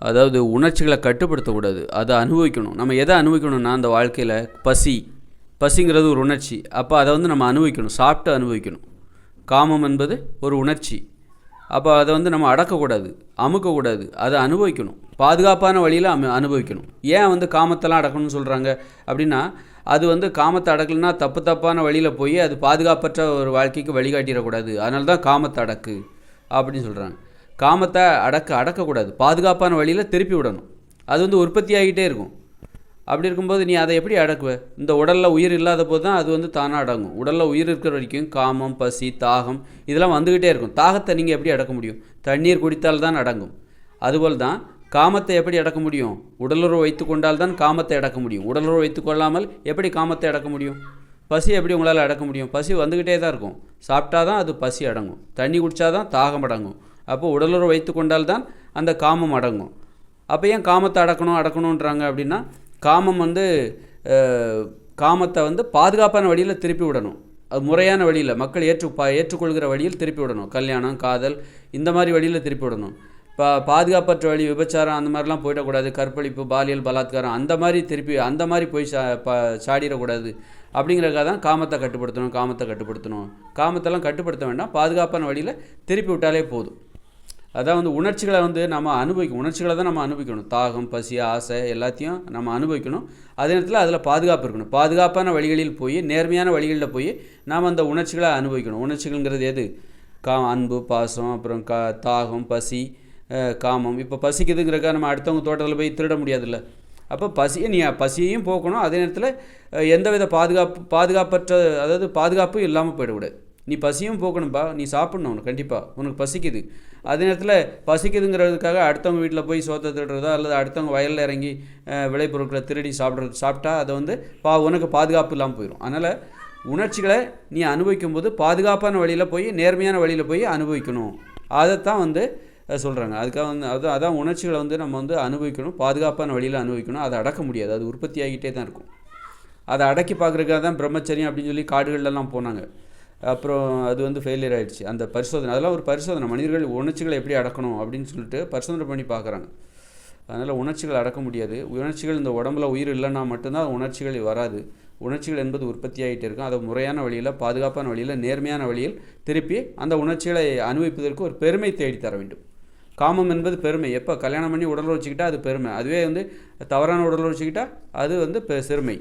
அதாவது உணர்ச்சிகளை கட்டுப்படுத்தக்கூடாது, அதை அனுபவிக்கணும். நம்ம எதை அனுபவிக்கணும்னா அந்த வாழ்க்கையில் பசிங்கிறது ஒரு உணர்ச்சி. அப்போ அதை வந்து நம்ம அனுபவிக்கணும், சாப்பிட்டு அனுபவிக்கணும். காமம் என்பது ஒரு உணர்ச்சி. அப்போ அதை வந்து நம்ம அடக்கக்கூடாது, அமுக்கக்கூடாது, அதை அனுபவிக்கணும். பாதுகாப்பான வழியில் அனுபவிக்கணும். ஏன் வந்து காமத்தெல்லாம் அடக்கணும்னு சொல்கிறாங்க அப்படின்னா, அது வந்து காமத்தை அடக்கலைன்னா தப்பான வழியில் போய் அது பாதுகாப்பற்ற ஒரு வாழ்க்கைக்கு வழிகாட்டிடக்கூடாது. அதனால தான் காமத்தை அடக்கு அப்படின்னு சொல்கிறாங்க. காமத்தை அடக்கக்கூடாது, பாதுகாப்பான வழியில் திருப்பி விடணும். அது வந்து உற்பத்தி ஆகிட்டே இருக்கும். அப்படி இருக்கும்போது நீ அதை எப்படி அடக்குவ? இந்த உடலில் உயிர் இல்லாத போது தான் அது வந்து தானாக அடங்கும். உடலில் உயிர் இருக்கிற வரைக்கும் காமம், பசி, தாகம் இதெல்லாம் வந்துக்கிட்டே இருக்கும். தாகத்தை நீங்கள் எப்படி அடக்க முடியும்? தண்ணீர் குடித்தால் தான் அடங்கும். அதுபோல் தான் காமத்தை எப்படி அடக்க முடியும்? உடலுறவு வைத்து கொண்டால் தான் காமத்தை அடக்க முடியும். உடலுறவு வைத்து கொள்ளாமல் எப்படி காமத்தை அடக்க முடியும்? பசி எப்படி உங்களால் அடக்க முடியும்? பசி வந்துக்கிட்டே தான் இருக்கும். சாப்பிட்டா தான் அது பசி அடங்கும், தண்ணி குடித்தா தான் தாகம் அடங்கும். அப்போது உடலுறவு வைத்து கொண்டால் தான் அந்த காமம் அடங்கும். அப்போ ஏன் காமத்தை அடக்கணுன்றாங்க அப்படின்னா, காமம் வந்து காமத்தை வந்து பாதுகாப்பான வழியில் திருப்பி விடணும். அது முறையான வழியில் மக்கள் ஏற்றுக்கொள்கிற வழியில் திருப்பி விடணும். கல்யாணம், காதல் இந்த மாதிரி வழியில் திருப்பி விடணும். பாதுகாப்பற்ற வழி, விபச்சாரம் அந்த மாதிரிலாம் போயிடக்கூடாது. கற்பழிப்பு, பாலியல் பலாத்காரம் அந்த மாதிரி போய் சாடிடக்கூடாது. அப்படிங்கிறதுக்காக தான் காமத்தை கட்டுப்படுத்தணும். காமத்தெல்லாம் கட்டுப்படுத்த வேண்டாம், பாதுகாப்பான வழியில் திருப்பி விட்டாலே போதும். அதான் வந்து உணர்ச்சிகளை வந்து நம்ம உணர்ச்சிகளை தான் நம்ம அனுபவிக்கணும். தாகம், பசி, ஆசை எல்லாத்தையும் நம்ம அனுபவிக்கணும். அதே நேரத்தில் அதில் பாதுகாப்பு இருக்கணும். பாதுகாப்பான வழிகளில் போய், நேர்மையான வழிகளில் போய் நாம் அந்த உணர்ச்சிகளை அனுபவிக்கணும். உணர்ச்சிகள்ங்கிறது எது? அன்பு, பாசம், அப்புறம் தாகம், பசி, காமம். இப்போ பசிக்குதுங்கிறக்கா நம்ம அடுத்தவங்க தோட்டத்தில் போய் திருட முடியாதுல்ல. அப்போ பசியையும் போக்கணும். அதே நேரத்தில் எந்தவித பாதுகாப்பற்ற, அதாவது பாதுகாப்பும் இல்லாமல் போயிடக்கூடாது. நீ பசியும் போக்கணும்பா, நீ சாப்பிட்ணும். உனக்கு கண்டிப்பாக உனக்கு பசிக்குது. அதே நேரத்தில் பசிக்குதுங்கிறதுக்காக அடுத்தவங்க வீட்டில் போய் சோத்தை திருடுறதோ அல்லது அடுத்தவங்க வயலில் இறங்கி விளைபொருட்களை திருடி சாப்பிட்டா அதை வந்து உனக்கு பாதுகாப்பு இல்லாமல் போயிடும். அதனால் உணர்ச்சிகளை நீ அனுபவிக்கும் போது பாதுகாப்பான வழியில் போய், நேர்மையான வழியில் போய் அனுபவிக்கணும். அதைத்தான் வந்து சொல்கிறாங்க. அதுக்காக வந்து அதான் உணர்ச்சிகளை வந்து நம்ம வந்து அனுபவிக்கணும், பாதுகாப்பான வழியில் அனுபவிக்கணும். அதை அடக்க முடியாது, அது உற்பத்தி ஆகிட்டே தான் இருக்கும். அதை அடக்கி பார்க்குறதுக்காக தான் பிரம்மச்சரியம் அப்படின்னு சொல்லி காடுகள்லாம் போனாங்க. அப்புறம் அது வந்து ஃபெயிலியர் ஆகிடுச்சு அந்த பரிசோதனை. அதெல்லாம் ஒரு பரிசோதனை. மனிதர்கள் உணர்ச்சிகளை எப்படி அடக்கணும் அப்படின்னு சொல்லிட்டு பரிசோதனை பண்ணி பார்க்குறாங்க. அதனால் உணர்ச்சிகள் அடக்க முடியாது. உணர்ச்சிகள் இந்த உடம்புல உயிர் இல்லைன்னா மட்டும்தான் உணர்ச்சிகள் வராது. உணர்ச்சிகள் என்பது உற்பத்தி ஆகிட்டே இருக்கும். அதை முறையான வழியில், பாதுகாப்பான வழியில், நேர்மையான வழியில் திருப்பி அந்த உணர்ச்சிகளை அனுபவிப்பதற்கு ஒரு பெருமை தேடி தர வேண்டும். காமம் என்பது பெருமை. எப்போ கல்யாணம் பண்ணி உடல் வச்சுக்கிட்டா அது பெருமை. அதுவே வந்து தவறான உடல் வச்சுக்கிட்டா அது வந்து சிறுமை.